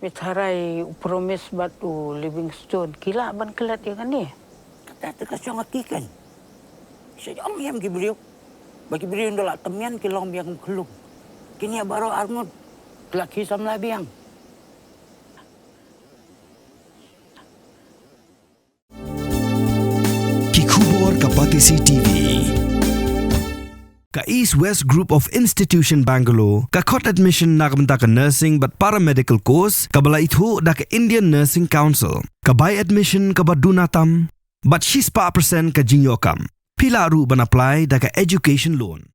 Mitharay promise batu Livingstone. Kila ban kelat ya kan ni? Kata kasih ngakikan. Saya am beliau. Bagi beliau ndola temian kilong biang kelung. Kini baru armut laki samla biang. Kikubor Kapatisi TV. Ka East West Group of Institution Bangalore, ka Kot Admission nakamta ka Nursing but Paramedical Course, kabala ithu da ka Indian Nursing Council, ka By Admission ka Badunatam, but 6% ka Jinyokam. Pila ru ban apply da ka Education Loan.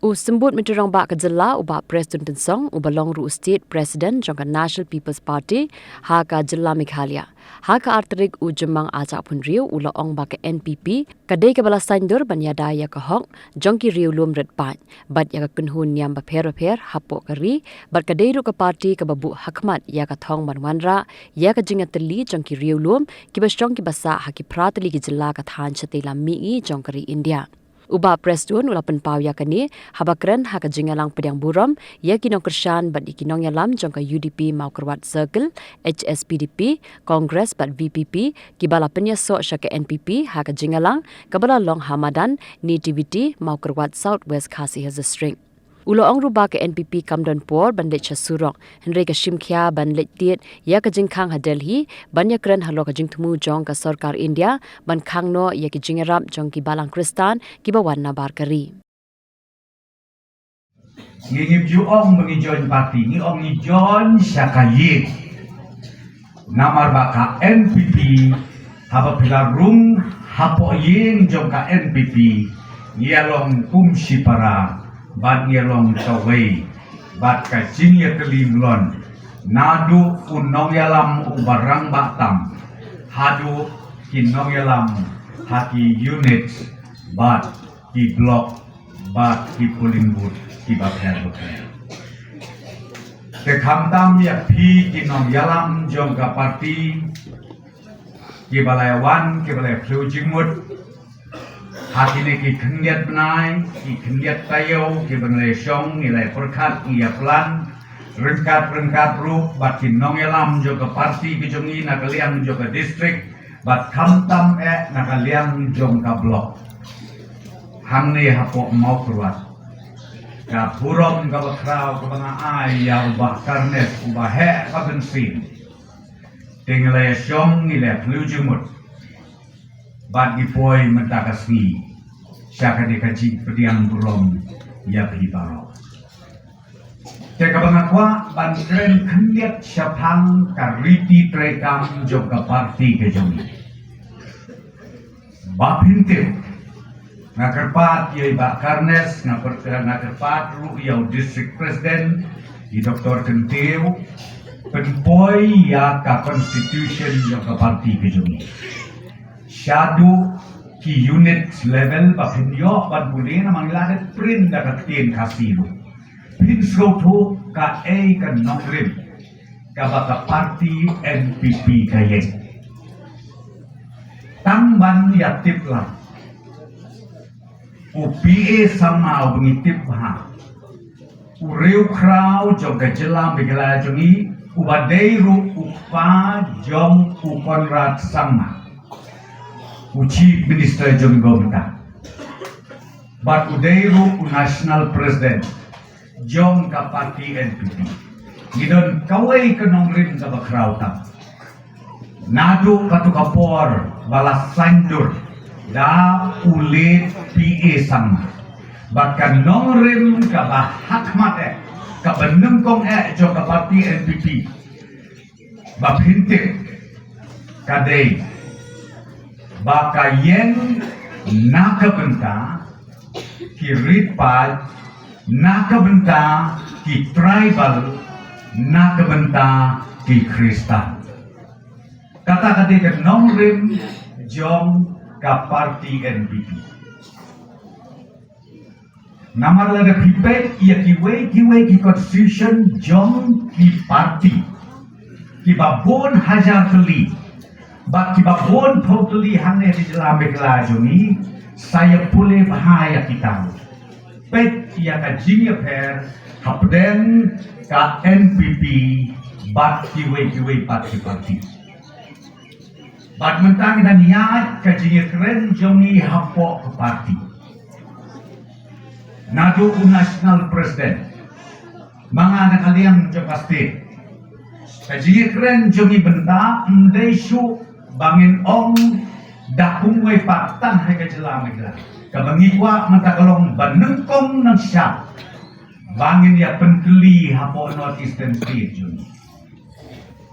Sembut menterang ba ke jela uba Preston Tensong ubalong ru State President jangka National People's Party ha ka jela Meghalaya. Ha ka arterik jemang aja pun riu ula ong ba ke NPP kadai ke bala sandur ban yada ya ka hong jangki riu lum red pan bat ya ka kunhun nyam ba pher hapo kari bat kadai ru ka party ka babu hakmat ya ka thong ban wanra ya ka jinga teli jangki riu lum ki ba strong ki basa ha ki pratali ki jela ka than chatela mi jangkari India. Uba Preston ulapan pau ya kani habakren haka jingalang pedang buram ya kinong kershan bat ikinong yalam jangka UDP mau kerwat circle HSPDP Congress bat VPP kibala penyaso syaka NPP haka jingalang kabala long hamadan nativity mau kerwat South West Khasi has a string. Ulo ong ruba ke NPP Kamdon Por ban lech surong Henry ka Shimkhya ban lech tiet ya ka jingkhang ha Delhi ban ya kren halo ka jingthmu jong ka Sarkar India ban khangno ya ki jingarap jong ki Balang Kristan ki bawan na barkari. Ngingip ju ong mengijon parti ni ong ngijon syakayit namar baka NPP haba pilarung hapo yin jong ka NPP ngialong kumsi para bat ngialong tawai bat ka jingya kelimlon nadu unong yalam ubarang batam hadu kinong yalam haki unit bat ki blok bat ki polling booth ki bakher ke khamtam ya phi kinong yalam jong ka parti ki balayawan ki balay flu jingmut hati ni ki kendiat benai, ki kendiat tayo, ki benai syong, nilai perkat, ki yaplan, rengkat rup, bat ki nong yalam jo ke parti ki jongi nak liang jo ke distrik, bat kamtam nak liang jong ka blok. Hang ni hapok mau keruat. Ka purom ka bakrau ka banga ai ya ubah karnes, ubah he ka bensin. Tinggalai syong nilai flu jumut. Bat dipoi mentakasni syaka dikaji pediang burom ya bibaro teka bangakwa ban kren kendiat syapang kariti trekam joka parti ke jomi bapintil ngakerpat yai bak karnes ngakerpat ru yau district president di Dr. Kentiu penpoi ya ka constitution joka parti ke jomi Shadu ki unit level bapinyo ban buli na mangladet print da katin kasilu. Pin sloto ka ka nongrim ka baka party NPP kayen. Tangban ya tip lang. UPA sama bengitip ha. Uriu krau joga jelam bigala jongi ubadeiru upa jong ukonrat sama. Chief Minister John Gomta, but udairu National President John ka parti NPP. Gidon kaway kanong rin ka bakrauta. Nadu katukapor balas sandur da ulit PA sama. Bahkan nong rin ka bahakmat ka benengkong John ka parti NPP. Baphintik kadai baka yen nakabenta ki ritpad nakabenta ki tribal nakabenta ki Kristan kata-kata ke nongrim jong ka parti NPP namar lada pipet iya kiwe ki constitution jong ki parti ki babon hajar keli Bak kibabon totally hane di dalam bekelajungi saya pulih bahaya kita. Pet ia ka jingya per hapden ka NPP bat kiwe bat ki parti. Bat mentang dan niat kajian keren jongi hapok ke parti. Nadu national president. Mga nakaliang joka state. Kajian keren jongi benda mdesu bangin ong dakung way paktan hay kajelang megla. Kabangikwa mentakalong banengkong ng siya. Bangin ya penteli hapok North Eastern State jongi.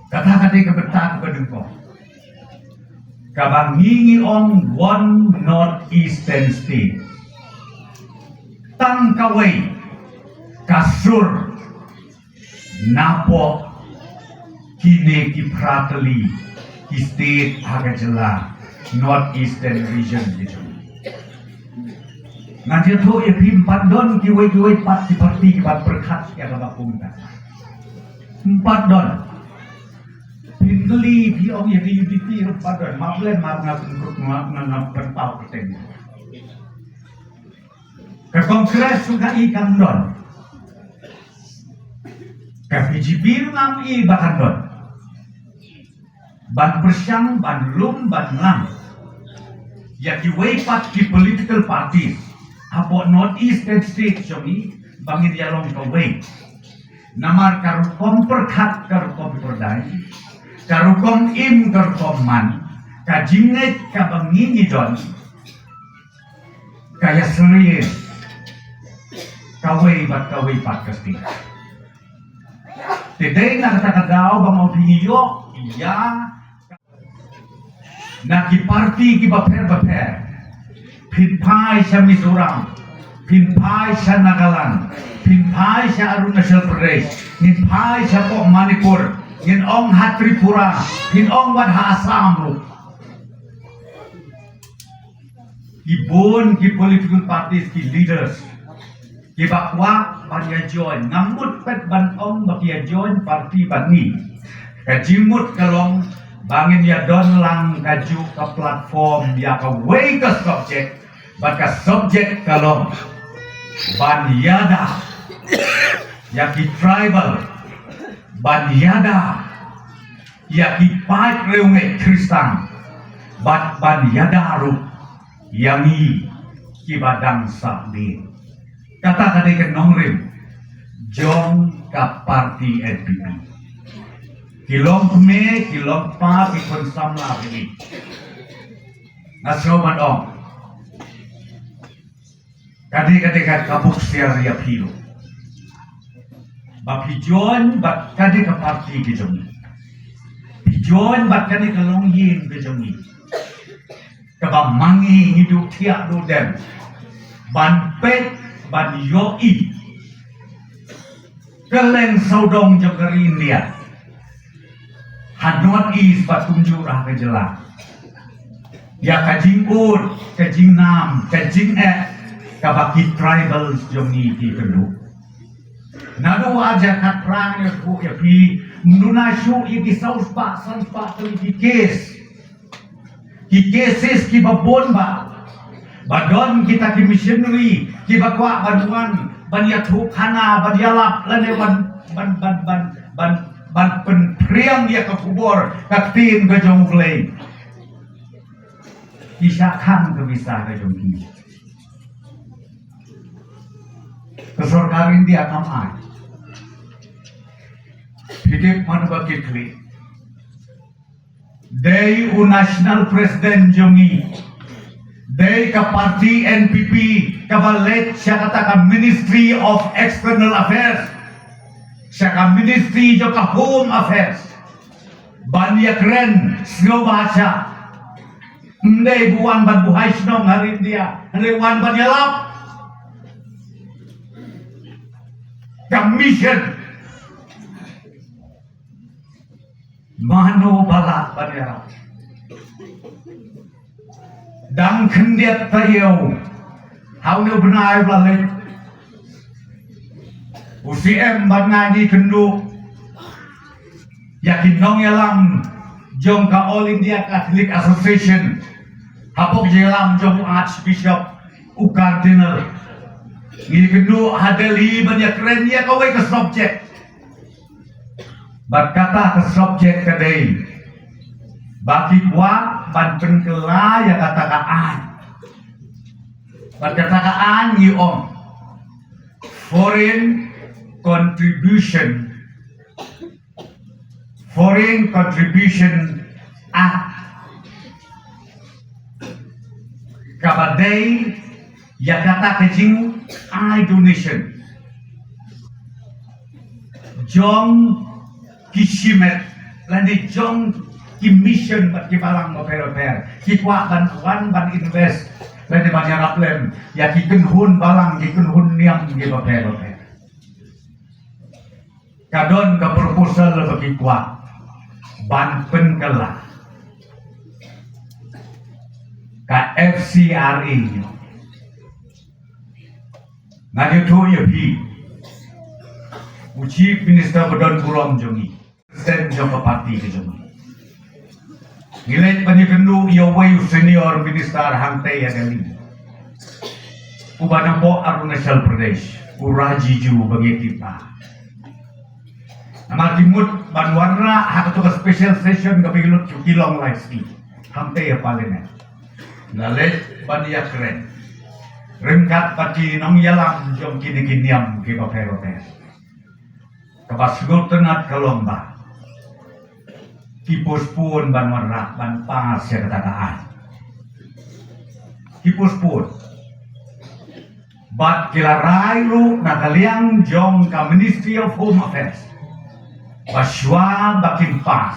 Kata-kata kebetak badengkong. Kabangingi on one Northeastern State. Tangkaway kasur napo kini ki prateli ki state agajala Northeastern region gitu. Nanti tu epim padon kiwe pat seperti kibat berkat ya kabakumta. 4 don. Pindeli biong ya di UDP padon maplen marna grup na berpau keten. Ke kongres sudah ikan don. Ke PGB ngam i bahkan don. Ban persyang, ban lum, ban lang. Ya kiwe pat ki political parties. Apo Northeastern State jomi bangin dialog kawe. Namar karukom perkat karukom perdai. Karukom im karukom man. Kajinget kabangini don. Kaya serius. Kawe bat kawe pat kasti. Today nakatagadaw bang opinyo iya. Naki parti ki baper. Pinpai sa Mizoram, pinpai sa Nagaland, pinpai sa Arunachal Pradesh, pinpai sa Manipur, pinong ha Tripura, pinong wadha Assam. Ibon ki political parties ki leaders, ki bakwa banya join, ngamut pet banong bakia join parti bani, kajimut kalong bangin ya don lang kaju ke platform ya ke way ke subject. Baka subjek kalau banyada yaki tribal banyada yaki paik reunge Kristang bat banyada ru yangi kibadang sakdi kata kade ke nongrim jong ka parti NPP kilong me kilong pa ikon samla ini nasoman ong Kade-kade kabuk siya ya pilo. Bapijon bat kade ka parti bijong. Pijon bat kade ka longyin bijong ni. Kaba mangi hidup tiak do dem. Ban pet ban yoi. Keleng saudong jogerin dia. Hanot is bat tunjuk rah kejelang. Ya kajing ud, kajing nam, kajing kabaki tribals jongi ki kenu. Nado aja kat prang ya ku ya pi nunashu iki sauspa ki kes. Ki cases ki babon ba. Badon kita ki missionary ki bakwa bantuan banya thukana banyalap lane ban penpriang ya ke kubur kaktin ke jonglei. Kisah kan ke bisa ke jongi. Kesorgarin dia kamai. Hidup manubagi kli. Day national president jongi. Day ka parti NPP kabalet siya kata Ministry of External Affairs. Siya ka Ministry jo ka Home Affairs. Banyak keren snow bahasa. Ndai buwan ban buhay snow ngarin dia. Rewan banyalap. Commission mano balak pada dang kendiat tayo how no benai balik UCM bangaji kendu yakin nong yalam jong ka All India Catholic Association hapok jalam jong Archbishop u Cardinal Ini kedua hadali banyak kerennya kawai ke subjek. Bat kata ke subjek kedai. Bagi kuat ban pengkela ya katakaan. Bat katakaan yi om. Foreign contribution Act. Kabadai ya kata kejing I donation. Jong kisimet landi jong mission bat kibalang maper kikwa bantuan ban invest landi banyak lem ya kiken hun balang kiken hun niam di maper kadon ke proposal bagi kikwa ban pengkela ka FCRA nyo ngadi tu ya pi Chief Minister Badon Purom jongi Sen jong parti ke jongi Nilai penyekendu Yowei Senior Minister Hangte Yadeli Ubanambo Arunachal Pradesh Urajiju bagi kita Nama timut Banwarna Hakatu ke special session Kapilut Kilong Laisi Hangte ya Parliament Nalej Bandia Keren Ringkat pati nong yalam jom kini kiniam Kipa Perotes Kabasgur tenat kalomba Kipus pun ban warna ban pas ya katakaan Kipus pun Bat kilarai lu nakaliang jong ka Ministry of Home Affairs Baswa bakin pas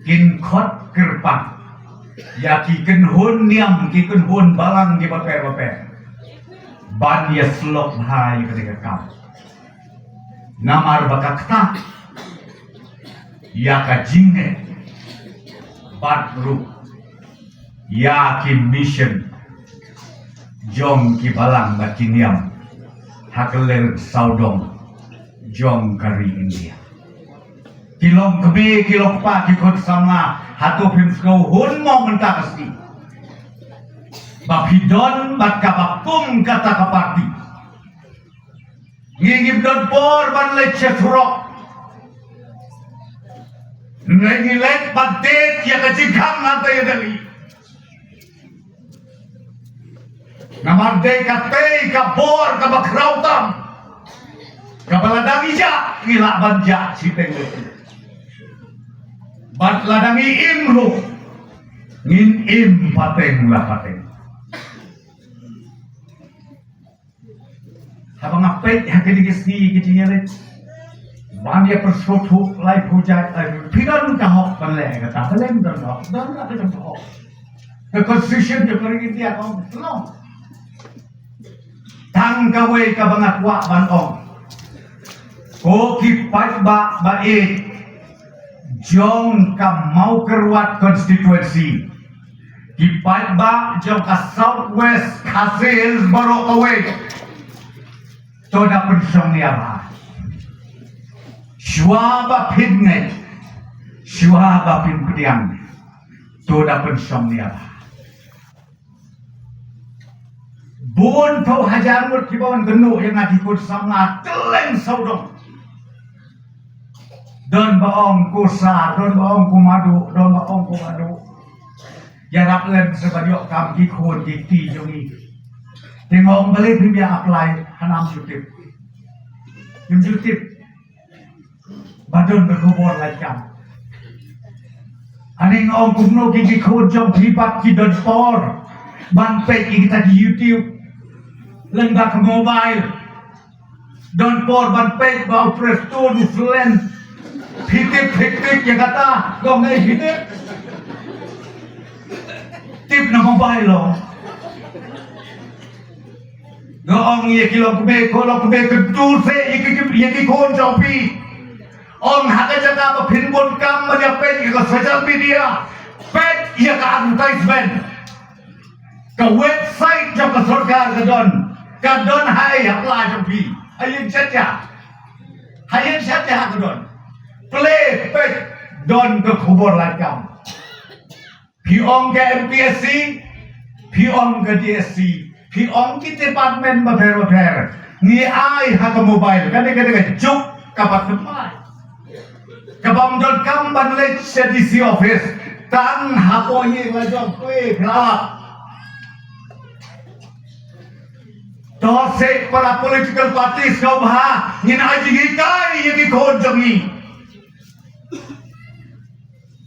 Kin kot kerpak Ya kiken hun niam kiken hun balang di baper Ban ya slok hai ketika kau Namar bakakta ya kajinge batru ya ki mission jong ki balang bakiniam hakeler saudong jong kari India kilong kebe kilong pa kikot sama hatu pimsko hun mo mentak kesti bapidon bat kapapum kata kaparti ngingip don por ban lecet rok ngilet badet ya kajikam nanta ya dali namarde katei kapor kabakrautam kabaladang ija ngila banja siteng itu bat ladangi imru ngin im pateng lah pateng Habang apet hakin digesti kitinya le. Banyak persotu lai pujat pidan kahok panle kata belem dan tak kahok. The constitution je pergi dia kau no. Tang kawe ka bangat wa ban ong. Ko kipat ba jong ka mau keruat constituency. Kipat ba jong ka southwest Hasil baru kawe. Toda pensong niya ba? Shwaba pidnge, shwaba pinpidiyang, toda pensong niya ba? Buon to hajar mo kibawan gano yang adikod sa mga teleng saudong. Don baong kusa, don baong kumadu. Yarap lem sebadyok kam kikod kikti jongi. Tengok balik dia apply hanam jutip. Yung jutip badon berhubung lacam. Aning ong kumno kiki kujong hibat ki don por. Ban pek kita di YouTube. Lengga ke mobile. Don por ban pek bau presto nuslen. Hitip yang kata gong hitip. Tip na mobile lo. Ngong ye kilong kebe kedul se ye kon jopi ong haga jaga pa pinbon kam maja pet ke social media pet ye ka advertisement ka website jo ka sarkar ka don hai apply jopi hayin chacha ka don play pet don ke khubor lakam piong ke MPSC piong ke DSC Pi ong ki department maper ni ai ha ka mobile kane juk kapat tempat Kabam don kam ban le CDC office tan hapo ye la jong kue kelala. Tosek para political parties kau bah ngin aji gikai ye ki khon jangi.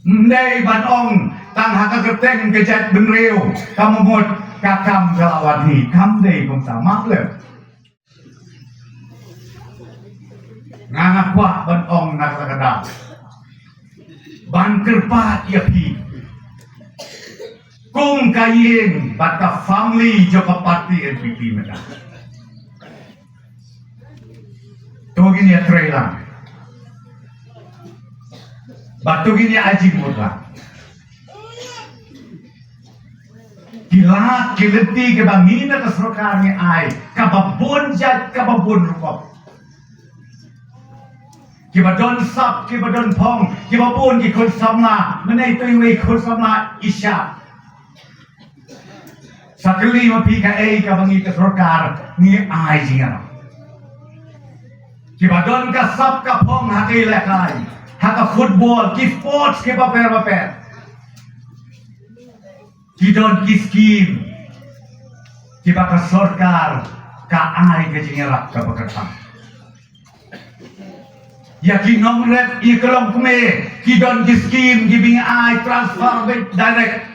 Ndai ban ong tang haka keteng kejat benreu kamu mot kakam kalawati kam dei kom sama le. Ngangak kuah ban ong nak kadang. Ban kerpat ya pi. Kung kayeng bata family joka parti NPP mereka. Togin ya trailer. Batugin ya aji murah. Kila kileti ke bangina ke serkarnya ai kababun jat kababun rukop. Kibadon sap kibadon pong kibabun kikun samla menai tuiwe kun samla isya. Sakali mapi ka ka bangi ke serkar ni ai jinga. Kibadon ka sap ka pong hati lekai. Haka football, ki sports ke baper. Kidon ki skim. Kibaka sorkar ka ai ke jingerak ka bakartam. Ya ki nongret i kelong kume. Kidon ki skim giving ai transfer direct.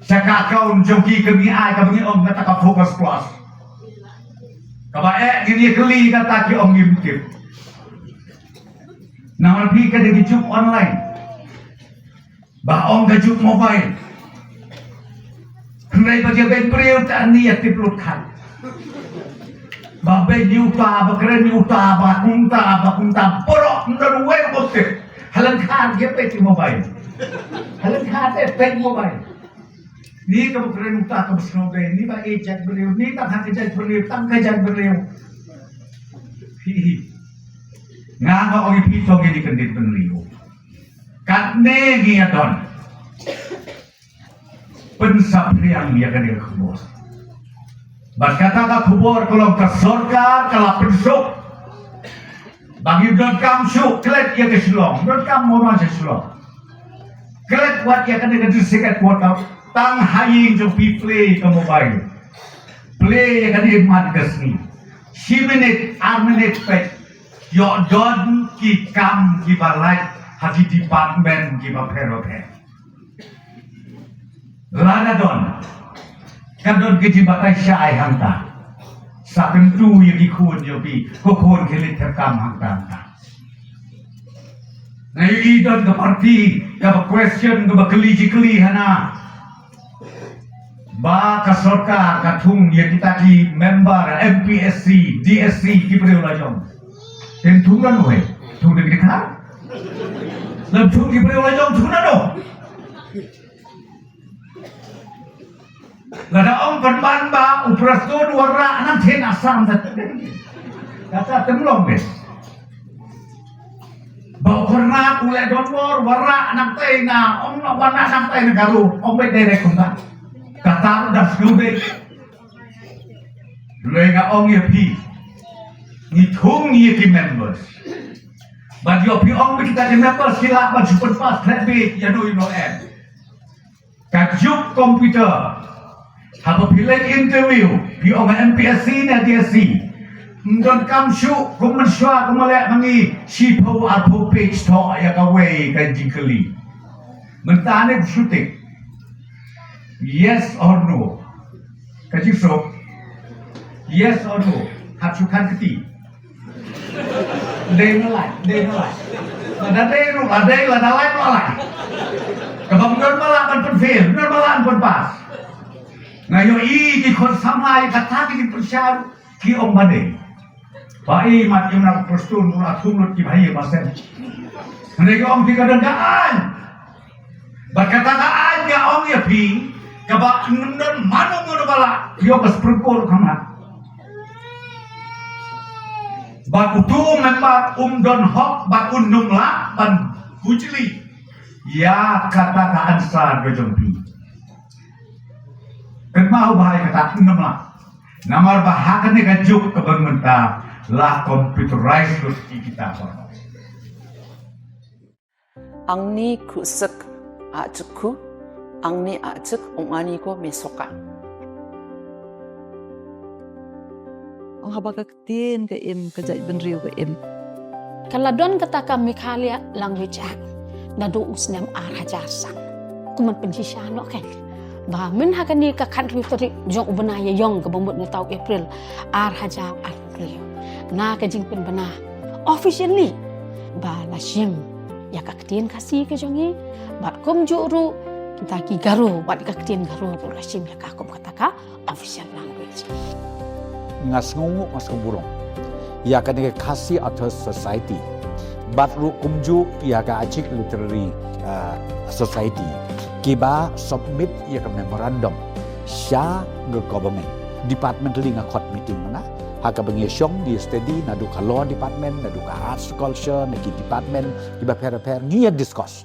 Saka kaun jongki ke mi ai ka bangi om kata ka focus plus. Kabae gini keli kata ki om ngimtip. Namun pi ka dijup online. Baong gajuk mobile. Hendak baca ben priu tak niat dipelutkan. Babe nyuta, bakeren nyuta, bakunta, porok ndon wer bote. Halan khan ge peti mobile. Halan khan peti mobile. Ni ka bakeren nyuta ka besnobe, ni ba ejak beliau, ni tak hak ejak beliau, tak kajak beliau. Hihi. Nganga ogi pitong ini kendit penriu. Katne giaton. Pensapriang dia kan kubur. Bas kata ka kubur kalau ke sorkar kalau pensuk. Bagi don kam syuk klet ia ke selong. Don kam moran se selong. Klet buat ia kan dengan sekat buat kau. Tang haying jong play ke mobile. Play ia kan imat kesni. 10 minit, 8 minit pet. Yo don ki kam ki balai hati department ki ba perope. Lana don. Kan don ki batai syai hangta. Sa pentu ye ki khun yo pi ko khun ke lit kam hangta. Na i don ka parti ka question ka keli hana. Ba ka sarkar ka thung ye kita ki member MPSC DSC ki beriu lajong. Dan thungran hoy thung de dikha lam thung ki beriu lajong thungna do. Lada om panban ba uprasto warra nan then asam tat. Kata temlong be. Ba korna ule donwor warra anak tai na om na warna anak tai na garu om be dere kunta. Kata dah skube. Lega om ye pi. Ni thung ye ki members. But yo pi om kita ki members sila ba super fast flat be ya do no end. Kajuk komputer. Haba pilih interview pi om MPSC na DSC. Ndon kam syu kuman syua kumalek mangi sipo arpo page to ya ka way kan jingkeli. Mentane shooting. Yes or no? Kaji so? Yes or no? Hatsukan keti. Day nalai. Lada day no, lada lai malai. Kabang don malakan pun fail, don malakan pun pas. Ngayo i di kon samai kata ki persyaru ki om bade. Bai mat yung nak prostun mula tunut ki bhai masen. Mereka om tiga dengaan. Berkata-kataan ya om ya pi. Kaba nundon mano bala yo kas perkor kama. Ba utu member don hok ba undum la ban hujli. Ya kata-kataan sa gejompi. Kenapa bahaya kata undum la. Namar bahakan ni kajuk ke bangmenta lah computerized kita. អ ang ni kusek ajku ang ni ajek ongani ko mesoka ang habagaktin ke im kajai benriu ke im Kaladon kataka Meghalaya Language Act na doos nem arajar sang kuman penjisiano kan ba men hakani ka country tari jong ubana ya yong ka bambut na tau April arajar April na ka jing pen bana officially ba la shim ya ka ktien kasi ke jongi ba kom juru kita ki garu ba ka ktien garu ko la shim ya ka kom kataka official language ngas ngungu ngas kumburong ya kan ke kasi atas society but ru kumju ya ka achik literary society kiba submit ya ka memorandum sha ge government departmentally nga court meeting mana haka bengi syong di study na du ka law department na du ka arts culture na ki department kiba per ngia discuss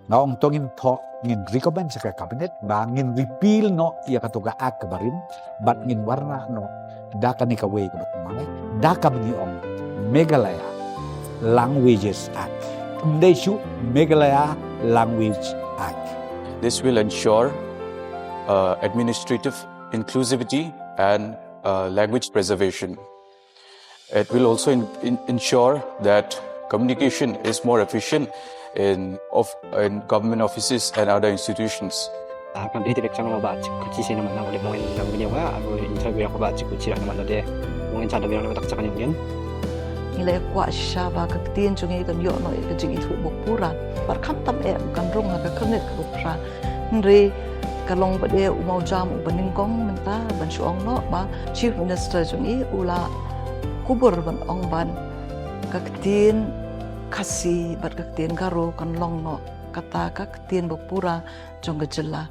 ngaong tongin talk ngin recommend sa cabinet ba ngin repeal no ya ka tuga ak barin but ngin warna no daka ni ka way ka batmangai daka bengi om Meghalaya Languages Act Mdeshu Meghalaya Language Act. This will ensure administrative inclusivity and language preservation. It will also ensure that communication is more efficient in government offices and other institutions. Kan dia tidak sangat baca kunci sini mana boleh mungkin yang menyewa atau interview aku baca kunci lah mana dia mungkin cara biar nak cakap yang nilai kuat syaba kaktin jungi kan yo no ke jingi thu bokpura par kham tam em kan rong ha ka khanet ka bokpura nre kalong ba de umau jam baning kong menta ban suong no ba chief minister jungi ula kubur ban ong ban kaktin kasi bat kaktin garo kan long no kata kaktin bokpura jong gejela